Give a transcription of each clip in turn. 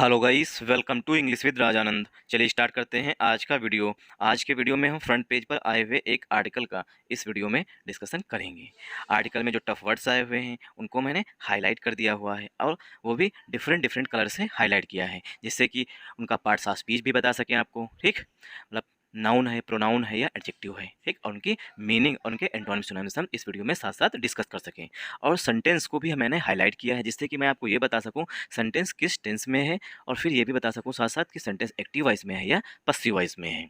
Hello guys, welcome to English with Rajanand. चलिए start करते हैं आज का वीडियो। आज के वीडियो में हम फ्रंट पेज पर आए हुए एक आर्टिकल का इस वीडियो में डिस्कशन करेंगे। आर्टिकल में जो टफ वर्ड्स आए हुए हैं उनको मैंने हाईलाइट कर दिया हुआ है और वो भी डिफरेंट डिफरेंट कलर से हाईलाइट किया है, जिससे कि उनका पार्ट्स ऑफ स्पीच भी बता सकें आपको। ठीक, मतलब नाउन है, प्रोनाउन है या एडजेक्टिव है, ठीक, और उनकी मीनिंग और उनके एंटोनिम सिनोनिम्स हम इस वीडियो में साथ साथ डिस्कस कर सकें। और सेंटेंस को भी मैंने हाईलाइट किया है, जिससे कि मैं आपको ये बता सकूं सेंटेंस किस टेंस में है, और फिर ये भी बता सकूं साथ साथ कि सेंटेंस एक्टिव वॉइस में है या पसिव वॉइस में है।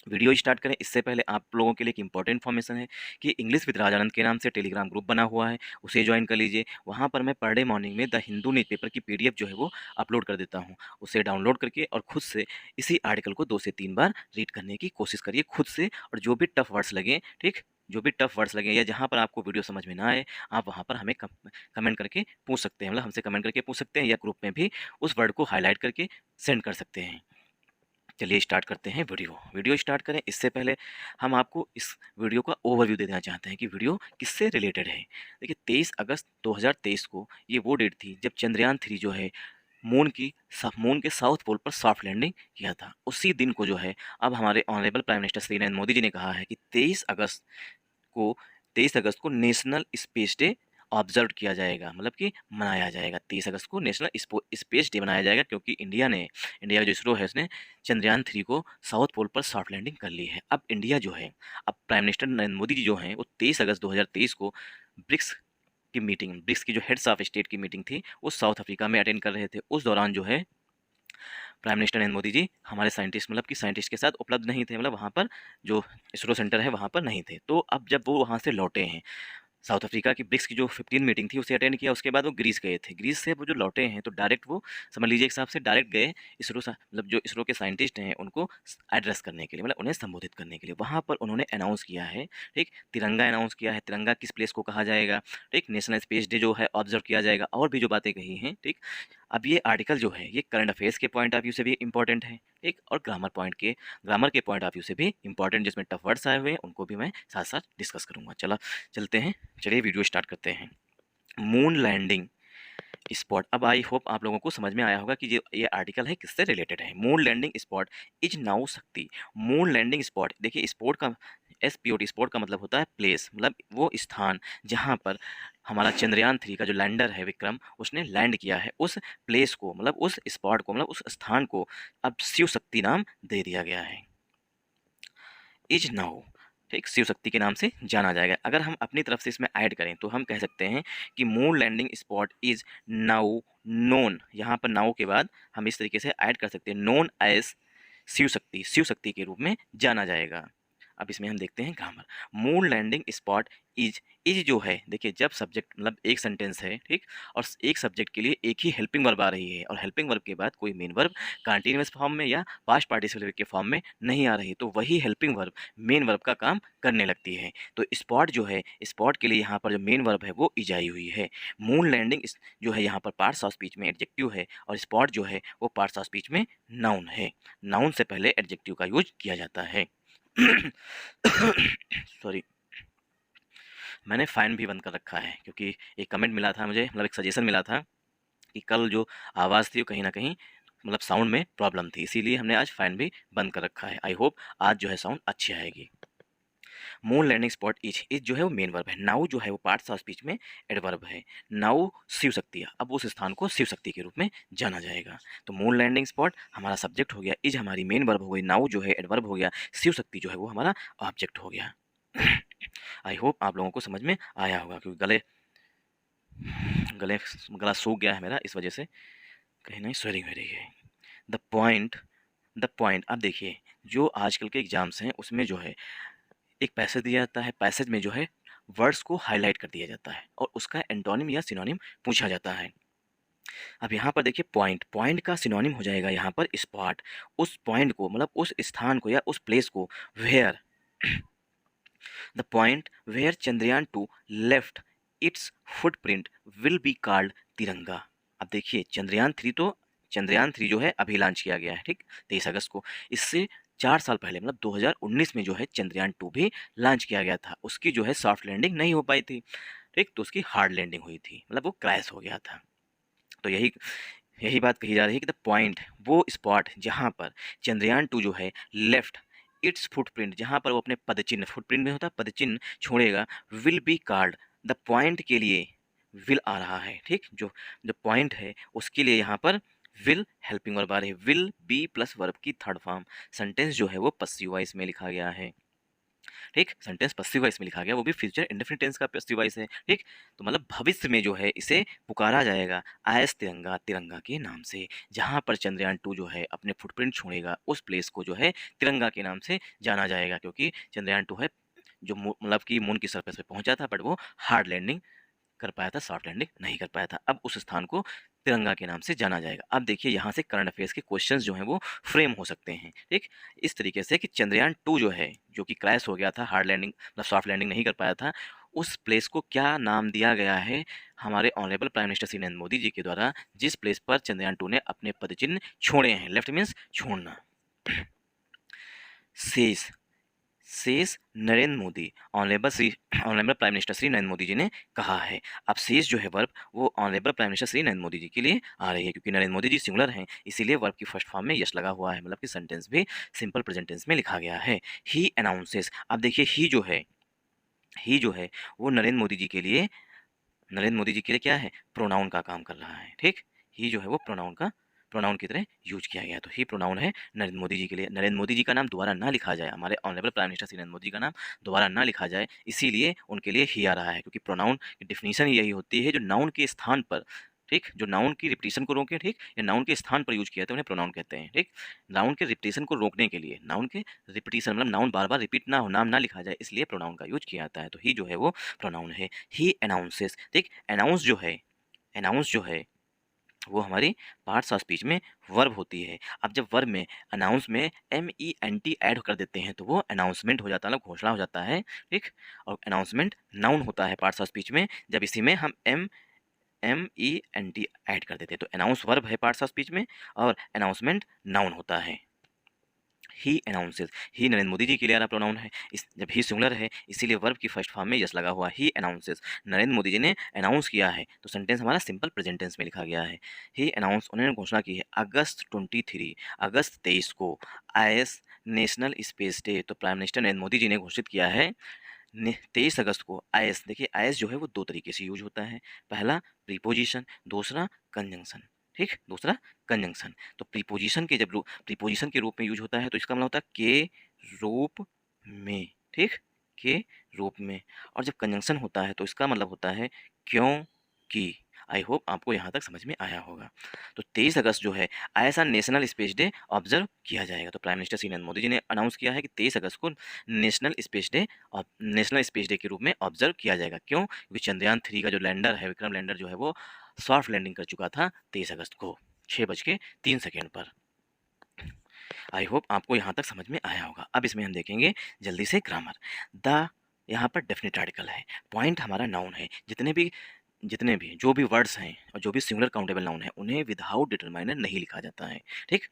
वीडियो स्टार्ट करें इससे पहले आप लोगों के लिए एक इंपॉर्टेंट इन्फॉर्मेशन है कि इंग्लिश विद राजानंद के नाम से टेलीग्राम ग्रुप बना हुआ है, उसे ज्वाइन कर लीजिए। वहाँ पर मैं पर डे मॉर्निंग में द हिंदू न्यूज़पेपर की पीडीएफ जो है वो अपलोड कर देता हूँ। उसे डाउनलोड करके और खुद से इसी आर्टिकल को 2 से 3 बार रीड करने की कोशिश करिए खुद से। और जो भी टफ वर्ड्स लगें, ठीक, जो भी टफ वर्ड्स लगें या जहाँ पर आपको वीडियो समझ में ना आए, आप वहाँ पर हमें कमेंट करके पूछ सकते हैं, मतलब हमसे कमेंट करके पूछ सकते हैं, या ग्रुप में भी उस वर्ड को हाईलाइट करके सेंड कर सकते हैं। चलिए स्टार्ट करते हैं वीडियो स्टार्ट करें इससे पहले हम आपको इस वीडियो का ओवरव्यू दे देना चाहते हैं कि वीडियो किससे रिलेटेड है। देखिए 23 अगस्त 2023 को ये वो डेट थी जब चंद्रयान 3 जो है मून के साउथ पोल पर सॉफ्ट लैंडिंग किया था। उसी दिन को जो है अब हमारे honourable prime minister Shri Narendra Modi ji ने कहा है कि 23 अगस्त को नेशनल स्पेस डे ऑब्जर्व किया जाएगा, मतलब कि मनाया जाएगा। 23 अगस्त को नेशनल स्पेस डे मनाया जाएगा, क्योंकि इंडिया जो इसरो है उसने चंद्रयान 3 को साउथ पोल पर सॉफ्ट लैंडिंग कर ली है। अब इंडिया जो है, अब प्राइम मिनिस्टर नरेंद्र मोदी जी जो हैं वो 23 अगस्त 2023 को ब्रिक्स की जो हेड्स ऑफ स्टेट की मीटिंग थी वो साउथ अफ्रीका में अटेंड कर रहे थे। उस दौरान जो है प्राइम मिनिस्टर नरेंद्र मोदी जी हमारे साइंटिस्ट, मतलब कि साइंटिस्ट के साथ उपलब्ध नहीं थे, मतलब वहाँ पर जो इसरो सेंटर है वहाँ पर नहीं थे। तो अब जब वो वहाँ से लौटे हैं, साउथ अफ्रीका की ब्रिक्स की जो 15 मीटिंग थी उसे अटेंड किया, उसके बाद वो ग्रीस गए थे। ग्रीस से वो जो लौटे हैं तो डायरेक्ट वो समझ लीजिए एक हिसाब से डायरेक्ट गए मतलब जो इसरो के साइंटिस्ट हैं उनको एड्रेस करने के लिए, मतलब उन्हें संबोधित करने के लिए। वहाँ पर उन्होंने अनाउंस किया है, ठीक, तिरंगा अनाउंस किया है, तिरंगा किस प्लेस को कहा जाएगा, ठीक, नेशनल स्पेस डे जो है ऑब्जर्व किया जाएगा, और भी जो बातें कही हैं, ठीक। अब ये आर्टिकल जो है ये करंट अफेयर्स के पॉइंट ऑफ व्यू से भी इंपॉर्टेंट है, ठीक, और ग्रामर के पॉइंट ऑफ व्यू से भी इंपॉर्टेंट, जिसमें टफ वर्ड्स आए हुए हैं उनको भी मैं साथ साथ डिस्कस करूंगा। चलते हैं, चलिए वीडियो स्टार्ट करते हैं। Moon landing spot. अब आई होप आप लोगों को समझ में आया होगा कि ये आर्टिकल है किससे रिलेटेड है। Moon landing spot is now Shakti. Moon landing spot, देखिए स्पॉट का SPOT, स्पॉट का मतलब होता है प्लेस, मतलब वो स्थान जहाँ पर हमारा चंद्रयान 3 का जो लैंडर है विक्रम उसने लैंड किया है, उस प्लेस को, मतलब उस स्पॉट को, मतलब उस स्थान को अब शिव शक्ति नाम दे दिया गया है। इज नाउ, ठीक, शिव शक्ति के नाम से जाना जाएगा। अगर हम अपनी तरफ से इसमें ऐड करें तो हम कह सकते हैं कि moon landing spot is now known, यहाँ पर नाउ के बाद हम इस तरीके से ऐड कर सकते हैं, नोन एज शिव शक्ति के रूप में जाना जाएगा। अब इसमें हम देखते हैं grammar. Moon landing spot is जो है, देखिए जब सब्जेक्ट, मतलब एक सेंटेंस है, ठीक, और एक सब्जेक्ट के लिए एक ही हेल्पिंग वर्ब आ रही है और हेल्पिंग वर्ब के बाद कोई मेन वर्ब कंटीन्यूअस फॉर्म में या पास्ट पार्टिसिपल के फॉर्म में नहीं आ रही, तो वही हेल्पिंग वर्ब मेन वर्ब का काम करने लगती है। तो स्पॉट जो है, स्पॉट के लिए यहाँ पर जो मेन वर्ब है वो इज आई हुई है। मून लैंडिंग जो है यहाँ पर पार्ट्स ऑफ स्पीच में एडजेक्टिव है, और स्पॉट जो है वो पार्ट्स ऑफ स्पीच में नाउन है। नाउन से पहले एडजेक्टिव का यूज किया जाता है। सॉरी, मैंने फ़ैन भी बंद कर रखा है क्योंकि एक कमेंट मिला था मुझे, मतलब एक सजेशन मिला था कि कल जो आवाज़ थी वो कहीं न कहीं, मतलब साउंड में प्रॉब्लम थी, इसीलिए हमने आज फ़ैन भी बंद कर रखा है। आई होप आज जो है साउंड अच्छी आएगी। मून लैंडिंग स्पॉट इज जो है वो मेन वर्ब है। नाउ जो है वो पार्ट्स ऑफ स्पीच में एडवर्ब है। नाउ शिव शक्ति, अब उस स्थान को शिव शक्ति के रूप में जाना जाएगा। तो मून लैंडिंग स्पॉट हमारा सब्जेक्ट हो गया, इज हमारी मेन वर्ब हो गई, नाउ जो है एडवर्ब हो गया, शिव शक्ति जो है वो हमारा ऑब्जेक्ट हो गया। आई होप आप लोगों को समझ में आया होगा, क्योंकि गले गला सूख गया है मेरा, इस वजह से कहीं नहीं स्वेलिंग हो रही है। द पॉइंट अब देखिए जो आजकल के एग्जाम्स हैं उसमें जो है एक पैसेज दिया जाता है, पैसेज में जो है वर्ड्स को हाईलाइट कर दिया जाता है और उसका एंटोनिम या सिनोनिम पूछा जाता है। अब यहाँ पर देखिए पॉइंट का सिनोनिम हो जाएगा यहाँ पर स्पॉट। उस पॉइंट को, मतलब उस स्थान को या उस प्लेस को, where the point where Chandrayaan 2 left its footprint will be called Tiranga. अब देखिए चंद्रयान 3 जो है अभी लॉन्च किया गया है, ठीक, 23 अगस्त को। इससे 4 साल पहले, मतलब 2019 में जो है चंद्रयान 2 भी लॉन्च किया गया था। उसकी जो है सॉफ्ट लैंडिंग नहीं हो पाई थी, ठीक, तो उसकी हार्ड लैंडिंग हुई थी, मतलब वो क्रैश हो गया था। तो यही यही बात कही जा रही है कि द पॉइंट, वो स्पॉट जहाँ पर चंद्रयान 2 जो है लेफ्ट इट्स फुटप्रिंट, जहाँ पर वो अपने पदचिन्ह, फुटप्रिंट में होता है पदचिन्ह छोड़ेगा, will be card, the point के लिए विल आ रहा है, ठीक, जो पॉइंट है उसके लिए यहाँ पर विल हेल्पिंग वर्ब आ रही है, विल बी प्लस वर्ब की थर्ड फॉर्म। सेंटेंस जो है वो पस्सिव वॉइस में लिखा गया है, ठीक, सेंटेंस पस्सिव वॉइस में लिखा गया, वो भी फ्यूचर इंडेफिनिट टेंस का पस्सिव वॉइस है, ठीक। तो मतलब भविष्य में जो है इसे पुकारा जाएगा आयस तिरंगा, तिरंगा के नाम से, जहां पर चंद्रयान 2 जो है अपने फुटप्रिंट छोड़ेगा उस प्लेस को जो है तिरंगा के नाम से जाना जाएगा, क्योंकि चंद्रयान 2 है जो मतलब कि मून की सरफेस पे पहुंचा था, बट वो हार्ड लैंडिंग कर पाया था, सॉफ्ट लैंडिंग नहीं कर पाया था। अब उस स्थान को तिरंगा के नाम से जाना जाएगा। अब देखिए यहाँ से करंट अफेयर्स के क्वेश्चंस जो हैं वो फ्रेम हो सकते हैं, ठीक, इस तरीके से कि चंद्रयान 2 जो है, जो कि क्रैश हो गया था, हार्ड लैंडिंग मतलब सॉफ्ट लैंडिंग नहीं कर पाया था, उस प्लेस को क्या नाम दिया गया है हमारे honourable prime minister Shri Narendra Modi ji के द्वारा, जिस प्लेस पर चंद्रयान 2 ने अपने पदचिन्ह छोड़े हैं। लेफ्ट मीन्स छोड़ना। शेष, शेष Narendra Modi, honourable prime minister Shri Narendra Modi ji ने कहा है। अब शेष जो है वर्ब वो honourable prime minister Shri Narendra Modi ji के लिए आ रही है, क्योंकि नरेंद्र मोदी जी सिंगुलर हैं, इसीलिए वर्ब की फर्स्ट फॉर्म में यस लगा हुआ है, मतलब कि सेंटेंस भी सिंपल प्रेजेंट टेंस में लिखा गया है। ही अनाउंसेस, अब देखिए ही जो है वो नरेंद्र मोदी जी के लिए क्या है, प्रोनाउन का काम कर रहा है, ठीक। ही जो है वो प्रोनाउन की तरह यूज किया गया, तो ही प्रोनाउन है नरेंद्र मोदी जी के लिए। नरेंद्र मोदी जी का नाम दोबारा ना लिखा जाए, हमारे honourable prime minister Shri Narendra Modi ji का नाम दोबारा ना लिखा जाए, इसीलिए उनके लिए ही आ रहा है, क्योंकि प्रोनाउन की डिफिनीशन ही यही होती है, जो नाउन के स्थान पर, ठीक, जो नाउन की रिपीटिशन को रोके, ठीक, या नाउन के स्थान पर यूज किया है तो उन्हें प्रोनाउन कहते हैं, ठीक। नाउन के रिपीटिशन को रोकने के लिए, नाउन के रिपीटिशन मतलब नाउन बार बार रिपीट ना हो, नाम ना लिखा जाए, इसलिए प्रोनाउन का यूज किया जाता है, तो ही जो है वो प्रोनाउन है। ही अनाउंसेस, ठीक, अनाउंस जो है वो हमारी पार्ट्स ऑफ स्पीच में वर्ब होती है। अब जब वर्ब में अनाउंस में MENT ऐड कर देते हैं तो वो अनाउंसमेंट हो जाता है, मतलब घोषणा हो जाता है, ठीक। और अनाउंसमेंट नाउन होता है पार्ट्स ऑफ स्पीच में, जब इसी में हम MENT ऐड कर देते हैं, तो अनाउंस वर्ब है पार्ट्स ऑफ स्पीच में और अनाउंसमेंट नाउन होता है। ही अनाउंसेस, ही नरेंद्र मोदी जी के लिए आ रहा प्रोनाउन है, इस जब ही सिंगुलर है इसीलिए वर्ब की फर्स्ट फॉर्म में यस लगा हुआ। ही अनाउंसेस, नरेंद्र मोदी जी ने अनाउंस किया है, तो सेंटेंस हमारा सिंपल प्रेजेंट टेंस में लिखा गया है। ही अनाउंस, उन्होंने घोषणा की है अगस्त 23 को आईएस नेशनल स्पेस डे, तो प्राइम मिनिस्टर नरेंद्र मोदी जी ने घोषित किया है 23 अगस्त को आईएस। देखिए आईएस जो है वो दो तरीके से यूज होता है, पहला प्रीपोजिशन, दूसरा कंजंक्शन, ठीक, दूसरा कंजंक्शन। तो प्रीपोजिशन के रूप में यूज होता है तो इसका मतलब होता है के रूप में, ठीक, के रूप में। और जब कंजंक्शन होता है तो इसका मतलब होता है क्योंकि। आई होप आपको यहाँ तक समझ में आया होगा। तो 23 अगस्त जो है ऐसा नेशनल स्पेस डे ऑब्जर्व किया जाएगा, तो प्राइम मिनिस्टर श्री नरेंद्र मोदी जी ने अनाउंस किया है कि 23 अगस्त को नेशनल स्पेस डे के रूप में ऑब्जर्व किया जाएगा। क्यों? क्योंकि चंद्रयान 3 का जो लैंडर है, विक्रम लैंडर जो है वो सॉफ्ट लैंडिंग कर चुका था 23 अगस्त को 6:03 पर। आई होप आपको यहाँ तक समझ में आया होगा। अब इसमें हम देखेंगे जल्दी से ग्रामर। द, यहाँ पर डेफिनेट आर्टिकल है, पॉइंट हमारा नाउन है, जितने भी जो भी वर्ड्स हैं और जो भी सिंगुलर काउंटेबल नाउन है उन्हें विदाउट डिटरमाइनर नहीं लिखा जाता है, ठीक।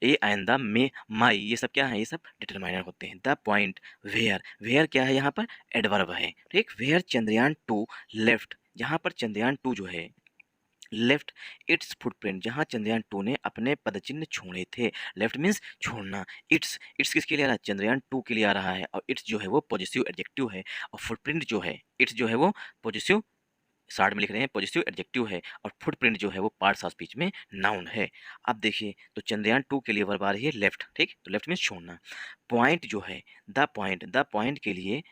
ए एंड द, मे, माई, ये सब क्या है, ये सब डिटरमाइनर होते हैं। द पॉइंट, वेयर क्या है, यहाँ पर एडवर्ब है, ठीक। वेयर चंद्रयान 2 लेफ्ट, जहाँ पर चंद्रयान 2 जो है लेफ्ट इट्स फुटप्रिंट, जहाँ चंद्रयान 2 ने अपने पदचिन्ह छोड़े थे। लेफ्ट मीन्स छोड़ना। इट्स किसके लिए आ रहा है, चंद्रयान 2 के लिए आ रहा है, और इट्स जो है वो पॉजिटिव एडजेक्टिव है, और फुटप्रिंट जो है, इट्स जो है वो पॉजिटिव, शार्ट में लिख रहे हैं पॉजिटिव एडजेक्टिव है, और फुटप्रिंट जो है वो पार्ट्स ऑफ स्पीच में नाउन है। अब देखिए तो चंद्रयान 2 के लिए वर्ब आ रही है लेफ्ट, ठीक, तो लेफ्ट मीन्स छोड़ना। पॉइंट जो है, द पॉइंट के लिए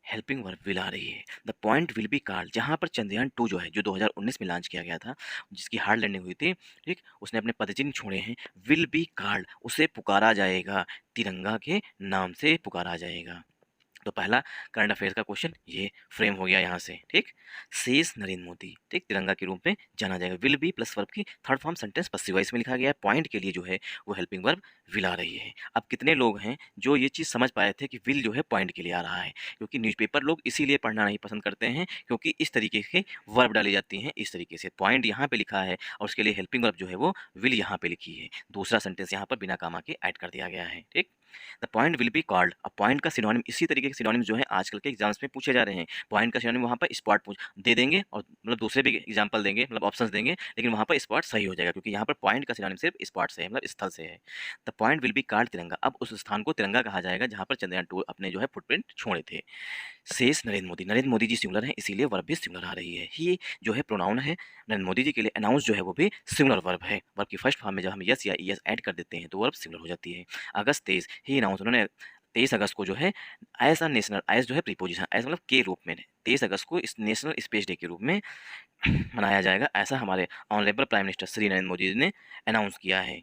हेल्पिंग वर्ब विल आ रही है। The point will be called, जहाँ पर चंद्रयान 2 जो है, जो 2019 में लॉन्च किया गया था, जिसकी हार्ड लैंडिंग हुई थी, ठीक, उसने अपने पदचिन्ह छोड़े हैं, विल बी कॉल्ड, उसे पुकारा जाएगा, तिरंगा के नाम से पुकारा जाएगा। तो पहला करंट अफेयर्स का क्वेश्चन ये फ्रेम हो गया यहाँ से, ठीक। शेष नरेंद्र मोदी, ठीक, तिरंगा के रूप में जाना जाएगा। विल बी प्लस वर्ब की थर्ड फॉर्म सेंटेंस पस्सिव वॉइस में लिखा गया है। पॉइंट के लिए जो है वो हेल्पिंग वर्ब विल आ रही है। अब कितने लोग हैं जो ये चीज़ समझ पाए थे कि विल जो है पॉइंट के लिए आ रहा है, क्योंकि न्यूज़पेपर लोग इसीलिए पढ़ना नहीं पसंद करते हैं क्योंकि इस तरीके के वर्ब डाली जाती हैं, इस तरीके से पॉइंट यहाँ पे लिखा है और उसके लिए हेल्पिंग वर्ब जो है वो विल यहाँ पे लिखी है, दूसरा सेंटेंस यहाँ पर बिना कामा के ऐड कर दिया गया है, ठीक। The point will be called, अब पॉइंट का सिनोनिम, इसी तरीके के सिनोनिम जो है आजकल के एग्जाम्स में पूछे जा रहे हैं। पॉइंट का सिनोनिम वहाँ पर स्पॉट पूछ दे देंगे और मतलब दूसरे भी एग्जाम्पल देंगे, मतलब ऑप्शंस देंगे, लेकिन वहाँ पर स्पॉट सही हो जाएगा क्योंकि यहाँ पर पॉइंट का सिनोनिम सिर्फ स्पॉट से है, मतलब स्थल से है। The point will be called Tiranga, अब उस स्थान को तिरंगा कहा जाएगा जहाँ पर चंद्रयान 2 अपने जो है फुटप्रिंट छोड़े थे। शेष नरेंद्र मोदी, नरेंद्र मोदी जी सिंगुलर है इसीलिए वर्ब भी सिंगुलर आ रही है। ही जो है प्रोनाउन है नरेंद्र मोदी जी के लिए, अनाउंस जो है वो भी सिंगुलर वर्ब है। वर्ब की फर्स्ट फॉर्म में जब हम यस या ईएस ऐड कर देते हैं तो वर्ब सिंगुलर हो जाती है। अगस्त 23 ही अनाउंस, उन्होंने 23 अगस्त को जो है एज अ नेशनल, एज जो है प्रीपोजिशन, एज मतलब के रूप में 23 अगस्त को इस नेशनल स्पेस डे के रूप में मनाया जाएगा, ऐसा हमारे honourable prime minister Shri Narendra Modi ji ने अनाउंस किया है।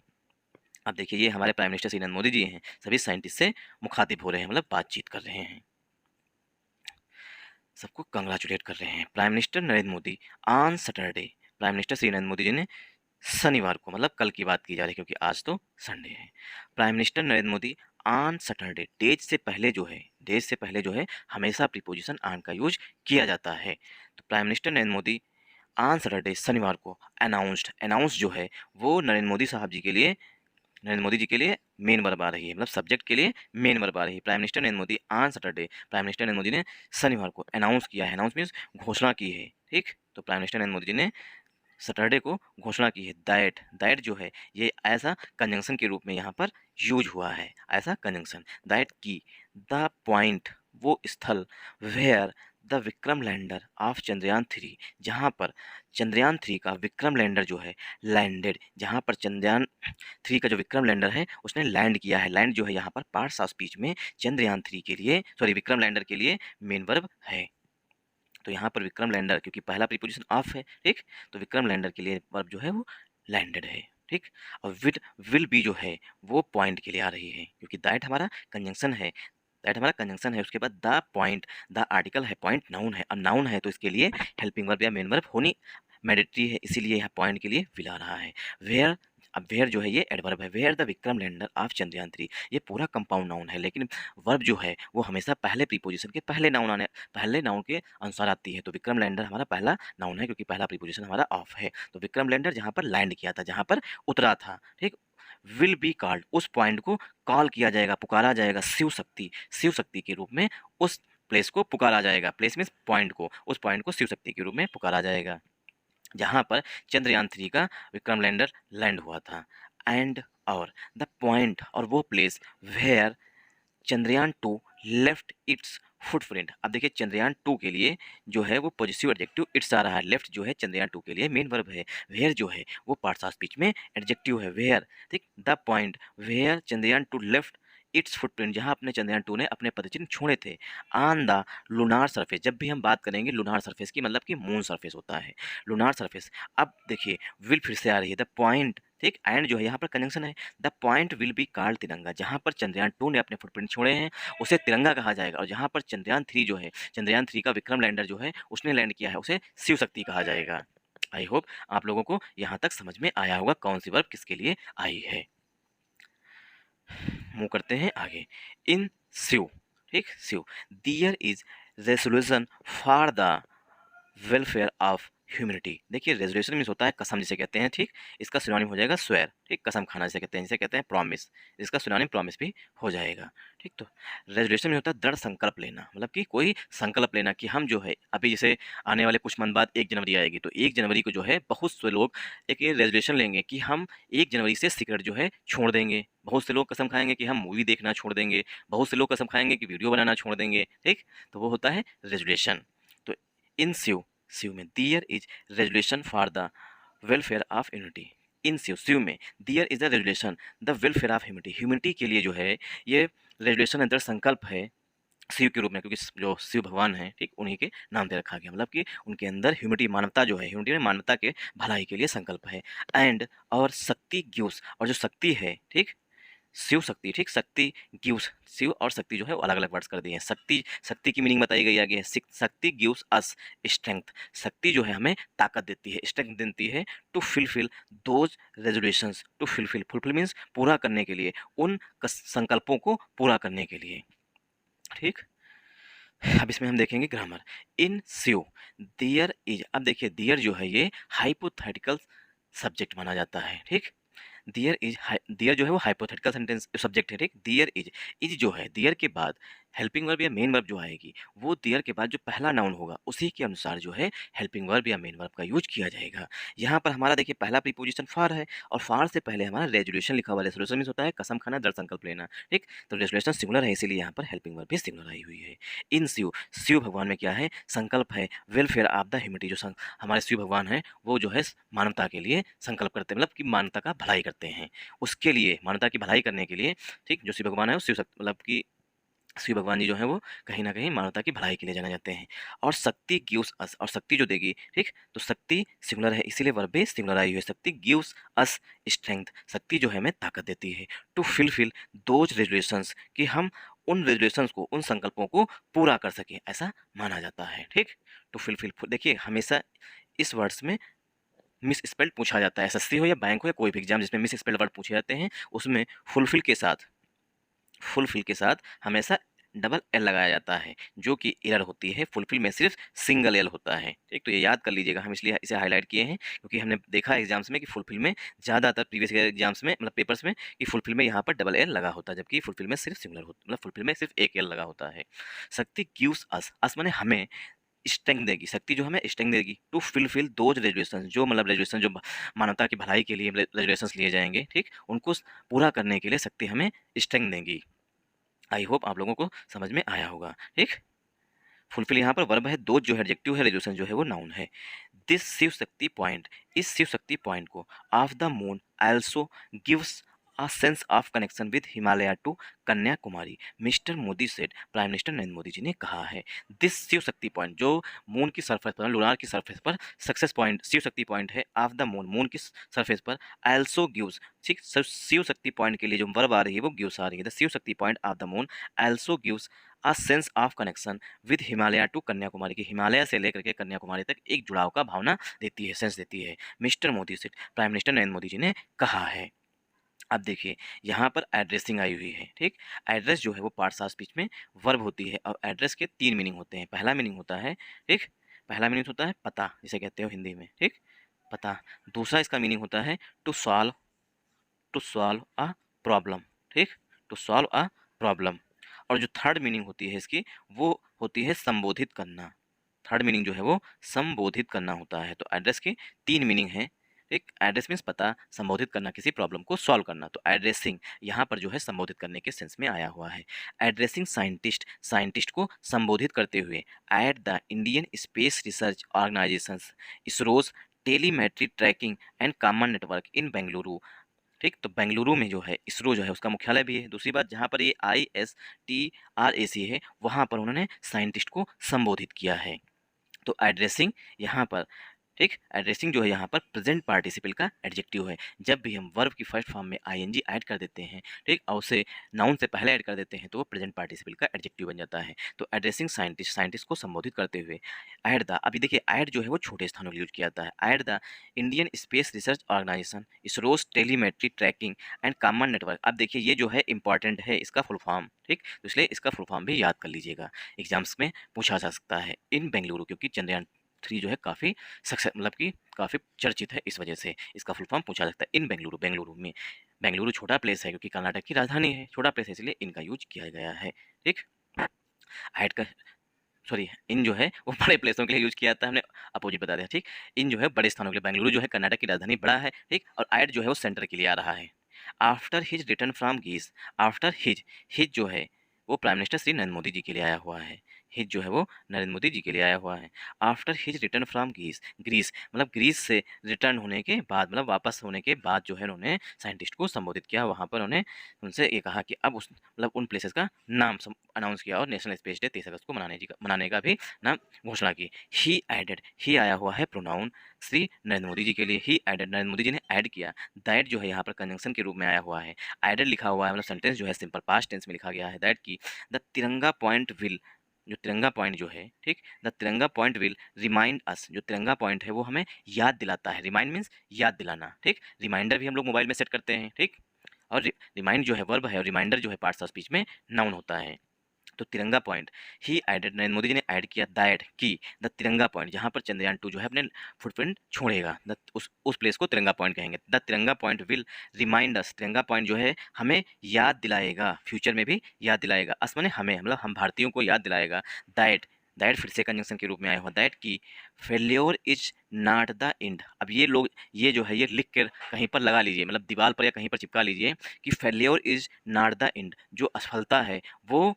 अब देखिए ये हमारे प्राइम मिनिस्टर श्री नरेंद्र मोदी जी हैं, सभी साइंटिस्ट से मुखातिब हो रहे हैं, मतलब बातचीत कर रहे हैं, सबको कंग्रेचुलेट कर रहे हैं। Prime minister Narendra Modi on Saturday, prime minister Shri Narendra Modi ji ने शनिवार को, मतलब कल की बात की जा रही है क्योंकि आज तो संडे है। Prime minister Narendra Modi on Saturday, days से पहले जो है, डेज से पहले जो है हमेशा प्रीपोजिशन ऑन का यूज किया जाता है। तो prime minister Narendra Modi on Saturday, शनिवार को अनाउंस्ड, अनाउंस जो है वो नरेंद्र मोदी साहब जी के लिए, नरेंद्र मोदी जी के लिए मेन वर्ब आ रही है, मतलब सब्जेक्ट के लिए मेन वर्ब आ रही है। Prime minister Narendra Modi on Saturday, prime minister Narendra Modi ने शनिवार को अनाउंस किया है, अनाउंस मीन्स घोषणा की है, ठीक। तो प्राइम मिनिस्टर नरेंद्र मोदी जी ने सैटरडे को घोषणा की है। दैट, दैट जो है ये ऐसा कंजंक्शन के रूप में यहाँ पर यूज हुआ है, ऐसा कंजंक्शन, दैट की द पॉइंट, वो स्थल, where the Vikram lander of Chandrayaan 3, जहाँ पर चंद्रयान 3 का विक्रम लैंडर जो है लैंडेड, जहाँ पर चंद्रयान 3 का जो विक्रम लैंडर है उसने लैंड किया है। लैंड जो है यहाँ पर पार्ट्स ऑफ स्पीच में चंद्रयान 3 के लिए, सॉरी विक्रम लैंडर के लिए मेन वर्ब है। तो यहाँ पर विक्रम लैंडर, क्योंकि पहला प्रीपोजिशन ऑफ है, ठीक, तो विक्रम लैंडर के लिए वर्ब जो है वो लैंडेड है, ठीक। और विल बी जो है वो पॉइंट के लिए आ रही है क्योंकि दैट हमारा कंजंक्शन है, दैट हमारा कंजंक्शन है, उसके बाद द पॉइंट, द आर्टिकल है, पॉइंट नाउन है, अब नाउन है तो इसके लिए हेल्पिंग वर्ब या मेन वर्ब होनी मैंडेटरी है, इसीलिए यहाँ पॉइंट के लिए विल आ रहा है। वेयर, अब वेयर जो है ये एडवर्ब है, where the Vikram lander of Chandrayaan 3, ये पूरा कंपाउंड नाउन है, लेकिन वर्ब जो है वो हमेशा पहले प्रीपोजिशन के पहले नाउन आने, पहले नाउन के अनुसार आती है। तो विक्रम लैंडर हमारा पहला नाउन है क्योंकि पहला प्रीपोजिशन हमारा ऑफ है, तो विक्रम लैंडर जहाँ पर लैंड किया था, जहाँ पर उतरा था, ठीक। विल बी कॉल्ड, उस पॉइंट को कॉल किया जाएगा, पुकारा जाएगा, शिव शक्ति, शिव शक्ति के रूप में उस प्लेस को पुकारा जाएगा। प्लेस मीन्स पॉइंट को, उस पॉइंट को शिव शक्ति के रूप में पुकारा जाएगा जहाँ पर चंद्रयान 3 का विक्रम लैंडर लैंड हुआ था। एंड और द पॉइंट, और वो place where Chandrayaan 2 left its footprint, अब देखिए चंद्रयान 2 के लिए जो है वो पॉजिटिव एडजेक्टिव इट्स आ रहा है, लेफ्ट जो है चंद्रयान 2 के लिए मेन वर्ब है, वेयर जो है वो पार्ट्स ऑफ स्पीच में एडजेक्टिव है, वेयर, ठीक। The point where Chandrayaan 2 left its footprint, जहाँ अपने चंद्रयान 2 ने अपने पदचिन्ह छोड़े थे। ऑन द लूनार सरफेस, जब भी हम बात करेंगे लूनार सरफेस की, मतलब कि मून सरफेस होता है लूनार सरफेस। अब देखिए विल फिर से आ रही है, द पॉइंट, ठीक, एंड जो है यहाँ पर कंजंक्शन है, the point will be called तिरंगा, जहाँ पर चंद्रयान 2 ने अपने फुटप्रिंट छोड़े हैं उसे तिरंगा कहा जाएगा, और जहाँ पर चंद्रयान 3 जो है, चंद्रयान 3 का विक्रम लैंडर जो है उसने लैंड किया है, उसे शिव शक्ति कहा जाएगा। आई होप आप लोगों को यहाँ तक समझ में आया होगा कौन सी वर्ब किसके लिए आई है। मूव करते हैं आगे। इन शिव, ठीक, Shiv, there is resolution for the welfare of humanity, देखिए रेजोल्यूशन मीन्स होता है कसम जिसे कहते हैं, ठीक, इसका सिनोनिम हो जाएगा स्वेर, ठीक, कसम खाना जिसे कहते हैं, जिसे कहते हैं प्रॉमिस, इसका सिनोनिम प्रॉमिस भी हो जाएगा, ठीक। तो रेजोल्यूशन में होता है दृढ़ संकल्प लेना, मतलब कि कोई संकल्प लेना कि हम जो है अभी जैसे आने वाले कुछ मंथ बाद 1 जनवरी आएगी, तो 1 जनवरी को जो है बहुत से लोग एक ये रेजोल्यूशन लेंगे कि हम 1 जनवरी से सिगरेट जो है छोड़ देंगे, बहुत से लोग कसम खाएंगे कि हम मूवी देखना छोड़ देंगे, बहुत से लोग कसम खाएंगे कि वीडियो बनाना छोड़ देंगे, ठीक। तो वो होता है रेजोल्यूशन। तो इन शिव, शिव में there is resolution for the welfare of humanity, in Shiv, Shiv में there is the resolution the welfare of humanity, humanity के लिए जो है ये रेजोल्यूशन है, दृढ़ संकल्प है शिव के रूप में, क्योंकि जो शिव भगवान हैं, ठीक, उन्हीं के नाम से रखा गया, मतलब कि उनके अंदर ह्यूमनिटी, मानवता जो है, ह्यूमनिटी में मानवता के भलाई के लिए संकल्प है। एंड और शक्ति गिव्स, और जो शक्ति है, ठीक, शिव शक्ति, ठीक, शक्ति गिव्स, शिव और शक्ति जो है वो अलग अलग वर्ड्स कर दिए हैं। शक्ति, शक्ति की मीनिंग बताई गई आगे है, शक्ति गिव्स अस स्ट्रेंथ, शक्ति जो है हमें ताकत देती है, स्ट्रेंथ देती है to fulfil those resolutions, to fulfil, fulfil means पूरा करने के लिए, उन संकल्पों को पूरा करने के लिए, ठीक। अब इसमें हम देखेंगे grammar. In Shiv there is, अब देखिए दियर जो है ये हाइपोथेटिकल सब्जेक्ट माना जाता है, ठीक। दियर जो है वो हाइपोथेटिकल सेंटेंस सब्जेक्ट है, ठीक। इज जो है दियर के बाद हेल्पिंग वर्ब या मेन वर्ब जो आएगी वो दियर के बाद जो पहला नाउन होगा उसी के अनुसार जो है हेल्पिंग वर्ब या मेन वर्ब का यूज किया जाएगा। यहाँ पर हमारा देखिए पहला प्रीपोजिशन फार है और फार से पहले हमारा रेजोल्यूशन लिखा हुआ है। रेजोल्यूशन मीन्स होता है कसम खाना, दृढ़ संकल्प लेना, ठीक। तो रेजोल्यूशन सिंगुलर है इसीलिए यहाँ पर हेल्पिंग वर्ब भी सिंगुलर आई हुई है। इन शिव, शिव भगवान में क्या है, संकल्प है। वेलफेयर ऑफ द ह्यूमनिटी, जो हमारे शिव भगवान है वो जो है मानवता के लिए संकल्प करते हैं, मतलब कि मानवता का भलाई करते हैं। उसके लिए मानवता की भलाई करने के लिए, ठीक, जो शिव भगवान है वो शिव मतलब कि शिव भगवान जी जो है वो कहीं ना कहीं मानवता की भलाई के लिए जाने जाते हैं। और शक्ति गिव्स अस, और शक्ति जो देगी, ठीक, तो शक्ति सिंगुलर है इसीलिए वर्ब भी सिंगुलर आई हुई है। शक्ति गिव्स अस स्ट्रेंथ, शक्ति जो है हमें ताकत देती है। टू फिलफिल दोज रेजुलेशंस, कि हम उन रेजुलेशंस को, उन संकल्पों को पूरा कर सकें, ऐसा माना जाता है, ठीक। टू फिलफिल, देखिए हमेशा इस वर्ड्स में मिस स्पेल्ड पूछा जाता है। एसएससी हो या बैंक हो या कोई भी एग्जाम जिसमें मिस स्पेल्ड वर्ड पूछे जाते हैं उसमें फुलफिल के साथ हमेशा डबल एल लगाया जाता है, जो कि एरर होती है। फुलफिल में सिर्फ सिंगल एल होता है, ठीक। तो ये याद कर लीजिएगा, हम इसलिए इसे हाईलाइट किए हैं क्योंकि हमने देखा एग्जाम्स में कि फुलफिल में ज़्यादातर प्रीवियस एग्जाम्स में, मतलब पेपर्स में, कि फुलफिल में यहाँ पर डबल एल लगा होता है, जबकि फुलफिल में सिर्फ सिंगुलर होता, मतलब फुलफिल में सिर्फ एक एल लगा होता है। शक्ति गिव्स अस माने हमें स्ट्रेंथ देगी, शक्ति जो हमें स्ट्रेंथ देगी। टू फिलफिल दोज रेजुलेशन, जो मतलब रेजुलेशन जो मानवता की भलाई के लिए रेजुलेशन लिए जाएंगे, ठीक, उनको पूरा करने के लिए शक्ति हमें स्ट्रेंथ देगी। आई होप आप लोगों को समझ में आया होगा, ठीक। फुलफिल यहाँ पर वर्ब है, दो जो है एडजेक्टिव है, रेजुलेशन जो है वो नाउन है। दिस शिव शक्ति पॉइंट, इस शिव शक्ति पॉइंट को of the moon also gives a sense of connection with Himalaya to Kanyakumari, mister Modi said, prime minister Narendra Modi ji ने कहा है। दिस शिव शक्ति पॉइंट, जो मून की सरफेस पर, लूनार की सरफेस पर success point, Shiv Shakti point है ऑफ द मून, मून की सरफेस पर, आल्सो गिव्स, ठीक, शिव शक्ति पॉइंट के लिए जो वर्ब आ रही है वो गिव्स आ रही है। The Shiv Shakti point of the moon also gives a sense of connection with Himalaya to Kanyakumari, की हिमालय से लेकर के कन्याकुमारी तक एक जुड़ाव का भावना देती है, सेंस देती है। Mister Modi said, prime minister Narendra Modi ji ने कहा है। अब देखिए यहाँ पर एड्रेसिंग आई हुई है, ठीक। एड्रेस जो है वो पार्ट्स ऑफ स्पीच में वर्ब होती है और एड्रेस के तीन मीनिंग होते हैं। पहला मीनिंग होता है, ठीक, पहला मीनिंग होता है पता, जिसे कहते हो हिंदी में, ठीक, पता। दूसरा इसका मीनिंग होता है टू सॉल्व अ प्रॉब्लम, ठीक, टू सॉल्व अ प्रॉब्लम। और जो थर्ड मीनिंग होती है इसकी वो होती है संबोधित करना। थर्ड मीनिंग जो है वो संबोधित करना होता है। तो एड्रेस के तीन मीनिंग हैं, एक एड्रेस मीन्स पता, संबोधित करना, किसी प्रॉब्लम को सॉल्व करना। तो एड्रेसिंग यहाँ पर जो है संबोधित करने के सेंस में आया हुआ है। एड्रेसिंग साइंटिस्ट, साइंटिस्ट को संबोधित करते हुए। At the Indian Space Research Organisation ISRO's telemetry tracking and common network in Bengaluru, ठीक। तो बेंगलुरु में जो है इसरो जो है उसका मुख्यालय भी है। दूसरी बात, जहाँ पर ये ISTRAC है वहाँ पर उन्होंने साइंटिस्ट को संबोधित किया है। तो एड्रेसिंग यहाँ पर, ठीक, एड्रेसिंग जो है यहाँ पर प्रेजेंट पार्टिसिपल का एडजेक्टिव है। जब भी हम वर्ब की फर्स्ट फॉर्म में ING ऐड कर देते हैं, ठीक, और उसे नाउन से पहले ऐड कर देते हैं तो वो प्रेजेंट पार्टिसिपल का एडजेक्टिव बन जाता है। तो एड्रेसिंग साइंटिस्ट, साइंटिस्ट को संबोधित करते हुए। ऐड द, अभी देखिए ऐड जो है वो छोटे स्थानों के लिए यूज किया जाता है। At the Indian Space Research Organisation ISRO's telemetry tracking and common network. अब देखिए ये जो है इंपॉर्टेंट है इसका फुल फॉर्म, ठीक, तो इसलिए इसका फुल फॉर्म भी याद कर लीजिएगा, एग्जाम्स में पूछा जा सकता है। इन बेंगलुरु, क्योंकि चंद्रयान 3 जो है काफ़ी सक्सेस, मतलब कि काफ़ी चर्चित है, इस वजह से इसका फुल फॉर्म पूछा जाता है। इन बेंगलुरु, बेंगलुरु में, बेंगलुरु छोटा प्लेस है क्योंकि कर्नाटक की राजधानी है, छोटा प्लेस है इसलिए इनका यूज किया गया है, ठीक। हाइट का, सॉरी, इन जो है वो बड़े प्लेसों के लिए यूज किया जाता है, हमने अपोजिट बता दिया, ठीक। इन जो है बड़े स्थानों के लिए, बेंगलुरु जो है कर्नाटक की राजधानी बड़ा है, ठीक, और ऐड जो है वो सेंटर के लिए आ रहा है। After his return from Greece, after his जो है वो प्राइम मिनिस्टर श्री नरेंद्र मोदी जी के लिए आया हुआ है। हिज जो है वो नरेंद्र मोदी जी के लिए आया हुआ है। After his return from Greece, Greece मतलब ग्रीस से रिटर्न होने के बाद, मतलब वापस होने के बाद जो है उन्होंने साइंटिस्ट को संबोधित किया। वहाँ पर उन्होंने उनसे ये कहा कि अब उस, मतलब उन प्लेसेस का नाम अनाउंस किया और नेशनल स्पेस डे 23 अगस्त को मनाने का भी नाम घोषणा की। ही एडेड, ही आया हुआ है प्रोनाउन श्री नरेंद्र मोदी जी के लिए। ही एडेड, नरेंद्र मोदी जी ने ऐड किया। दैट जो है यहाँ पर कंजंक्शन के रूप में आया हुआ है। एडेड लिखा हुआ है, मतलब सेंटेंस जो है सिंपल पास्ट टेंस में लिखा गया है। दैट की द तिरंगा पॉइंट विल, जो तिरंगा पॉइंट जो है, ठीक, द तिरंगा पॉइंट विल रिमाइंड अस, जो तिरंगा पॉइंट है वो हमें याद दिलाता है। रिमाइंड मीन्स याद दिलाना, ठीक। रिमाइंडर भी हम लोग मोबाइल में सेट करते हैं, ठीक। और रिमाइंड जो है वर्ब है और रिमाइंडर जो है पार्ट्स ऑफ स्पीच में नाउन होता है। तो तिरंगा पॉइंट ही एडेड, नरेंद्र मोदी जी ने ऐड किया दैट कि द तिरंगा पॉइंट, जहाँ पर चंद्रयान 2 जो है अपने फुटप्रिंट छोड़ेगा, उस प्लेस को तिरंगा पॉइंट कहेंगे। द तिरंगा पॉइंट विल रिमाइंड अस, तिरंगा पॉइंट जो है हमें याद दिलाएगा, फ्यूचर में भी याद दिलाएगा। अस माने हमें, मतलब हम भारतीयों को याद दिलाएगा। दैट, दैट फिर से कंजंक्शन के रूप में आया हुआ, दैट की failure is not the and. अब ये लोग ये जो है ये लिख कर कहीं पर लगा लीजिए, मतलब दीवार पर या कहीं पर चिपका लीजिए कि failure is not the and, जो असफलता है वो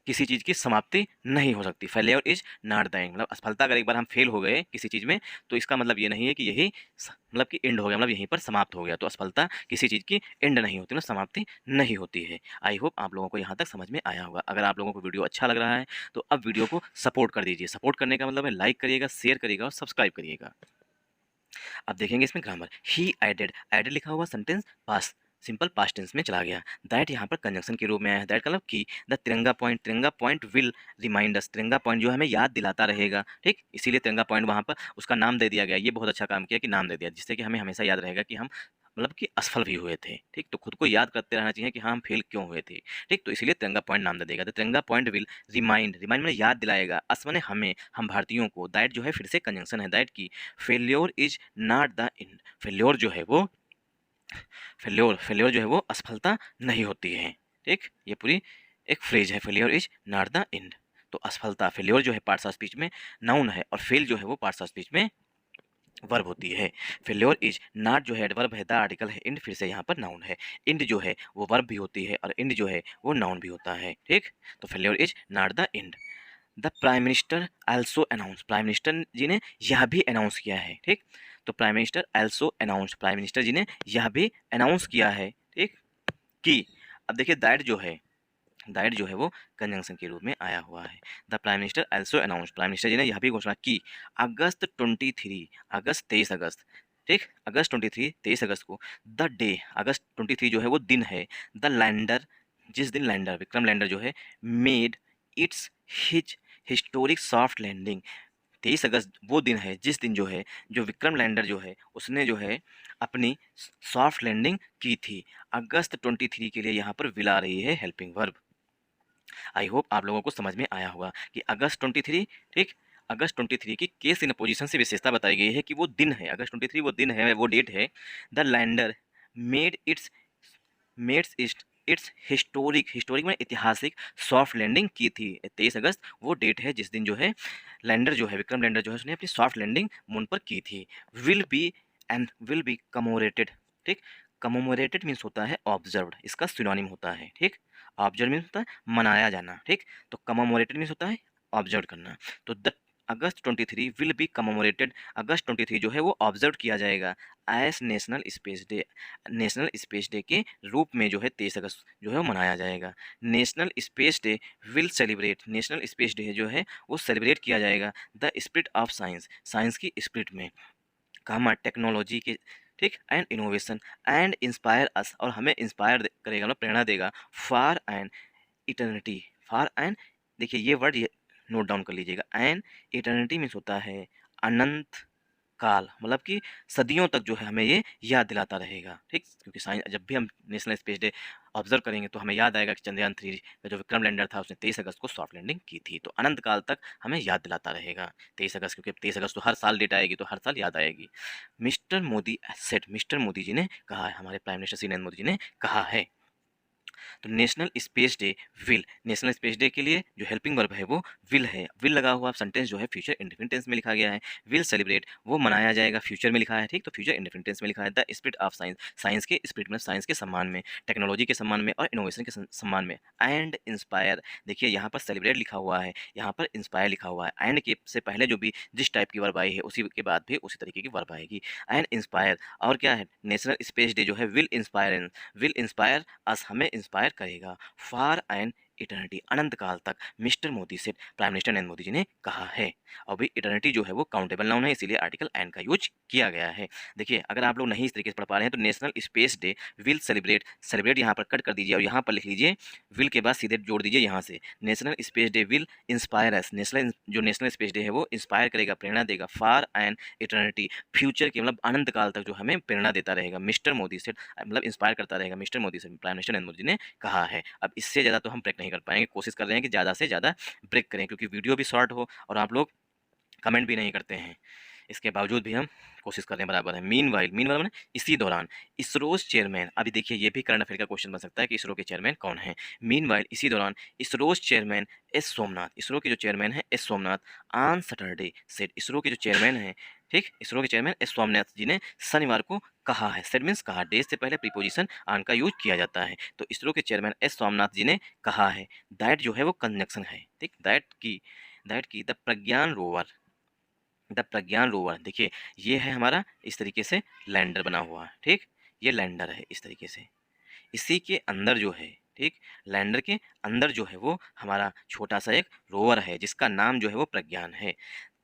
किसी चीज़ की समाप्ति नहीं हो सकती। Failure is not the and, मतलब असफलता अगर एक बार हम फेल हो गए किसी चीज़ में तो इसका मतलब ये नहीं है कि यही मतलब कि एंड हो गया, मतलब यहीं पर समाप्त हो गया। तो असफलता किसी चीज़ की एंड नहीं होती, मतलब समाप्ति नहीं होती है। आई होप आप लोगों को यहाँ तक समझ में आया होगा। अगर आप लोगों को वीडियो अच्छा लग रहा है तो अब वीडियो को सपोर्ट कर दीजिए। सपोर्ट करने का मतलब है लाइक करिएगा, शेयर करिएगा और सब्सक्राइब करिएगा। अब देखेंगे इसमें ग्रामर। ही एडेड, एडेड लिखा हुआ सेंटेंस पास, सिंपल पास्ट टेंस में चला गया। दैट यहाँ पर कंजंक्शन के रूप में आया है। दैट का मतलब कि द तिरंगा पॉइंट, तिरंगा पॉइंट विल रिमाइंड अस, तिरंगा पॉइंट जो हमें याद दिलाता रहेगा, ठीक। इसीलिए तिरंगा पॉइंट वहाँ पर उसका नाम दे दिया गया। ये बहुत अच्छा काम किया कि नाम दे दिया, जिससे कि हमें हमेशा याद रहेगा कि हम मतलब कि असफल भी हुए थे, ठीक। तो खुद को याद करते रहना चाहिए कि हाँ हम फेल क्यों हुए थे, ठीक। तो इसीलिए तिरंगा पॉइंट नाम दे देगा। तो तिरंगा पॉइंट विल रिमाइंड, रिमाइंड में याद दिलाएगा, अस माने हमें, हम भारतीयों को। दैट जो है फिर से कंजंक्शन है, दैट की failure is not the and, failure जो है वो, फेल्योर जो है वो असफलता नहीं होती है, ठीक। ये पूरी एक फ्रेज है, failure is not the and. तो असफलता, फेल्योर जो है पार्ट्स ऑफ स्पीच में नाउन है और फेल जो है वो पार्ट्स ऑफ स्पीच में वर्ब होती है। फेल्योर इज नॉट जो है एडवर्ब है, द आर्टिकल है, इंड फिर से यहाँ पर नाउन है। इंड जो है वो वर्ब भी होती है और इंड जो है वो नाउन भी होता है, ठीक। तो failure is not the end. The prime minister also announce, prime minister ji ने यह भी अनाउंस किया है, ठीक। तो prime minister also announce, prime minister ji ने यह भी अनाउंस किया है, ठीक, कि अब देखिए दैट जो है वो कंजंक्शन के रूप में आया हुआ है। The prime minister also announce, prime minister ji ने यह भी घोषणा की अगस्त 23, अगस्त 23 अगस्त, ठीक। अगस्त 23, 23 अगस्त को द डे, अगस्त 23 जो है वो दिन है, द लैंडर, जिस दिन लैंडर, विक्रम लैंडर जो है made its his historic soft landing. 23 अगस्त वो दिन है जिस दिन जो है जो विक्रम लैंडर जो है उसने जो है अपनी सॉफ्ट लैंडिंग की थी। अगस्त 23 के लिए यहाँ पर विल आ रही है हेल्पिंग वर्ब। आई होप आप लोगों को समझ में आया होगा कि अगस्त 23, ठीक। अगस्त 23 की केस इन पोजीशन से विशेषता बताई गई है कि वो दिन है, अगस्त 23 वो दिन है, वो डेट है। The lander made its, mades its historic, historic में ऐतिहासिक सॉफ्ट लैंडिंग की थी। 23 अगस्त वो डेट है जिस दिन जो है लैंडर जो है, विक्रम लैंडर जो है उसने अपनी सॉफ्ट लैंडिंग मून पर की थी। Will be and will be commemorated, ठीक। कमोमोरेटेड मीन्स होता है ऑब्जर्व्ड, इसका सिनोनिम होता है, ठीक। ऑब्जर्व मीन्स होता है मनाया जाना, ठीक। तो कमोमोरेटेड मीन्स होता है ऑब्जर्व करना। तो the August 23 will be commemorated, August 23 जो है वो ऑब्जर्व किया जाएगा as national space day, national space day के रूप में जो है 23 अगस्त जो है वो मनाया जाएगा। National space day will celebrate, national space day जो है वो सेलिब्रेट किया जाएगा the spirit of science, science की स्पिरिट में, कामा टेक्नोलॉजी के, ठीक, and innovation and inspire us, और हमें इंस्पायर करेगा, मतलब प्रेरणा देगा for an eternity, for an, देखिए ये वर्ड ये नोट डाउन कर लीजिएगा। एन इटर्निटी मीन्स होता है अनंत काल, मतलब कि सदियों तक जो है हमें ये याद दिलाता रहेगा, ठीक। क्योंकि साइंस, जब भी हम नेशनल स्पेस डे ऑब्जर्व करेंगे तो हमें याद आएगा कि चंद्रयान 3 का जो विक्रम लैंडर था उसने 23 अगस्त को सॉफ्ट लैंडिंग की थी। तो अनंत काल तक हमें याद दिलाता रहेगा 23 अगस्त, क्योंकि 23 अगस्त तो हर साल डेट आएगी तो हर साल याद आएगी। Mister Modi said, mister Modi ji ने कहा है, हमारे प्राइम मिनिस्टर श्री नरेंद्र मोदी जी ने कहा है। तो national space day will, national space day के लिए जो हेल्पिंग वर्ब है वो विल है। विल लगा हुआ सेंटेंस जो है फ्यूचर इंडेफिनिट टेंस में लिखा गया है। विल सेलिब्रेट वो मनाया जाएगा, फ्यूचर में लिखा है, ठीक। तो फ्यूचर इंडेफिनिट टेंस में लिखा है। The spirit of science, science के स्पिरिट में, साइंस के सम्मान में, टेक्नोलॉजी के सम्मान में और इनोवेशन के सम्मान में। एंड इंस्पायर, देखिए यहाँ पर सेलिब्रेट लिखा हुआ है, यहाँ पर इंस्पायर लिखा हुआ है। एंड के से पहले जो भी जिस टाइप की वर्ब आई है उसी के बाद भी उसी तरीके की वर्ब आएगी। एंड इंस्पायर, और क्या है, नेशनल स्पेस डे जो है विल इंस्पायर अस, हमें इंस्पायर करेगा फॉर एन इटर्निटी, अनंत काल तक। मिस्टर मोदी से प्राइम मिनिस्टर नरेंद्र मोदी जी ने कहा है। और भी इटर्निटी जो है वो काउंटेबल नाउन है, इसीलिए आर्टिकल एन का यूज किया गया है। देखिए अगर आप लोग नहीं इस तरीके से पढ़ पा रहे हैं तो national space day will celebrate, celebrate यहाँ पर कट कर दीजिए और यहाँ पर लिख लीजिए विल के बाद सीधे जोड़ दीजिए यहाँ से national space day will inspire S, national जो नेशनल स्पेस डे है वो इंस्पायर करेगा, प्रेरणा देगा फॉर एन इटर्निटी, फ्यूचर के मतलब अनंत काल तक जो हमें प्रेरणा देता रहेगा। मिस्टर मोदी से मतलब इंस्पायर करता रहेगा, मिस्टर मोदी से प्राइम मिनिस्टर नरेंद्र मोदी जी ने कहा है। अब इससे ज़्यादा तो हम ब्रेक नहीं कर कर पाएंगे। कोशिश कर रहे हैं कि ज़्यादा से ज़्यादा ब्रेक करें, क्योंकि वीडियो भी शॉर्ट हो और आप लोग कमेंट भी नहीं करते हैं। इसके बावजूद भी हम कोशिश कर रहे हैं बराबर है। मीनवाइल, मीनवाइल माने इसी दौरान, इसरो चेयरमैन, अभी देखिए ये भी करंट अफेयर का क्वेश्चन बन सकता है कि इसरो के चेयरमैन कौन है। मीनवाइल, इसी दौरान, इसरो चेयरमैन एस सोमनाथ, इसरो के जो चेयरमैन है S Somnath, on Saturday said, ISRO के जो चेयरमैन हैं, ठीक, इसरो के चेयरमैन एस सोमनाथ जी ने शनिवार को कहा है। सेड मीन्स कहा, डे से पहले प्रीपोजिशन ऑन का यूज किया जाता है। तो इसरो के चेयरमैन एस सोमनाथ जी ने कहा है, दैट जो है वो कंजंक्शन है, ठीक, दैट की द प्रज्ञान रोवर, देखिए ये है हमारा इस तरीके से लैंडर बना हुआ है, ठीक, ये लैंडर है इस तरीके से। इसी के अंदर जो है, ठीक, लैंडर के अंदर जो है वो हमारा छोटा सा एक रोवर है जिसका नाम जो है वो प्रज्ञान है।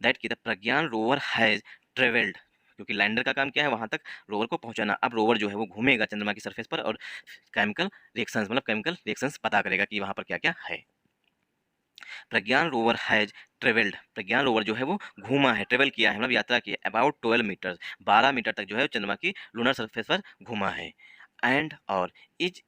दैट की the Pragyan rover has travelled, क्योंकि लैंडर का काम क्या है, वहां तक रोवर को पहुंचाना। अब रोवर जो है वो घूमेगा चंद्रमा की सरफेस पर और केमिकल रिएक्शंस, मतलब केमिकल रिएक्शंस पता करेगा कि वहां पर क्या क्या है। Pragyan rover has travelled, Pragyan rover जो है वो घूमा है, ट्रेवल किया है, मतलब यात्रा की है, अबाउट 12 मीटर, 12 मीटर तक जो है चंद्रमा की लूनर सरफेस पर घूमा है। एंड और इज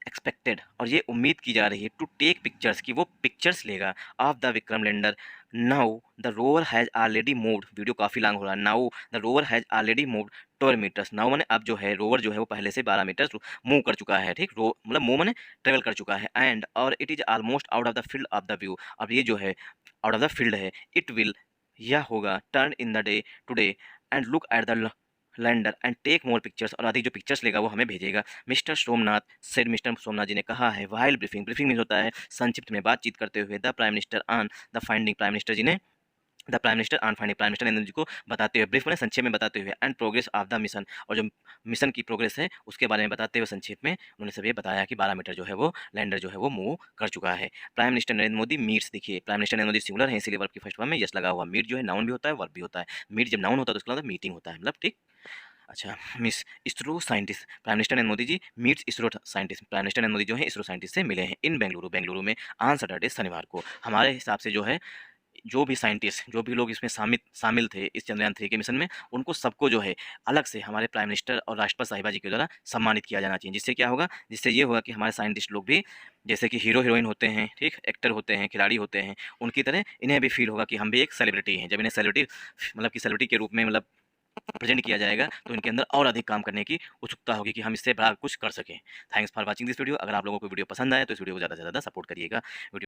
एक्सपेक्टेड, और ये उम्मीद की जा रही है, टू टेक पिक्चर्स, कि वो पिक्चर्स लेगा of the Vikram lander. Now the rover has already moved, video काफ़ी लॉन्ग हो रहा है। Now the rover has already moved 12 metres, now मैंने अब जो है रोवर जो है वो पहले से 12 मीटर मूव कर चुका है, ठीक, रो मतलब मूव मैंने ट्रेवल कर चुका है। एंड और it is almost out of the field of the view, अब ये जो है आउट ऑफ द फील्ड है। इट विल, यह होगा, turn in the day today and look at the lander and take more pictures, और अधिक जो पिक्चर्स लेगा वो हमें भेजेगा। Mister Somnath said, mister Somnath ji ने कहा है, वाइल ब्रीफिंग, ब्रीफिंग मीन होता है संक्षिप्त में बातचीत करते हुए, the prime minister on the finding, prime minister ji ने the prime minister on finding, prime minister Narendra ji को बताते हुए, ब्रीफ में संक्षेप में बताते हुए, and progress of the mission, और जो मिशन की प्रोग्रेस है उसके बारे में बताते हुए संक्षेप में उन्होंने सब ये बताया कि 12 मीटर जो है वो लैंडर जो है वो मूव कर चुका है। Prime minister Narendra Modi meets, देखिए prime minister Narendra Modi singular है इसीलिए वर्ब की फर्स्ट फॉर्म में यस लगा हुआ। मीट जो है नाउन भी होता है वर्ब भी होता है। मीट जब नाउन होता है तो उसका मतलब मीटिंग होता है, मतलब ठीक। अच्छा, miss ISRO scientist, prime minister Narendra Modi ji meets ISRO scientist, prime minister Narendra Modi जो है इसरो साइंटिस्ट से मिले हैं इन बेंगलुरु, बेंगलुरु में ऑन सैटरडे, शनिवार को। हमारे हिसाब से जो है जो भी साइंटिस्ट, जो भी लोग इसमें शामिल शामिल थे इस चंद्रयान 3 के मिशन में, उनको सबको जो है अलग से हमारे प्राइम मिनिस्टर और राष्ट्रपति साहिबा जी के द्वारा सम्मानित किया जाना चाहिए। जिससे क्या होगा, जिससे ये होगा कि हमारे साइंटिस्ट लोग भी जैसे कि हीरो हीरोइन होते हैं, ठीक, एक्टर होते हैं, खिलाड़ी होते हैं, उनकी तरह इन्हें भी फील होगा कि हम भी एक सेलिब्रिटी हैं। जब इन्हें सेलिब्रिटी मतलब कि सेलिब्रिटी के रूप में मतलब प्रेजेंट किया जाएगा तो इनके अंदर और अधिक काम करने की उत्सुकता होगी कि हम इससे बड़ा कुछ कर सकें। Thanks for watching this video. अगर आप लोगों को वीडियो पसंद आए तो इस वीडियो को ज़्यादा से ज़्यादा सपोर्ट करिएगा। वीडियो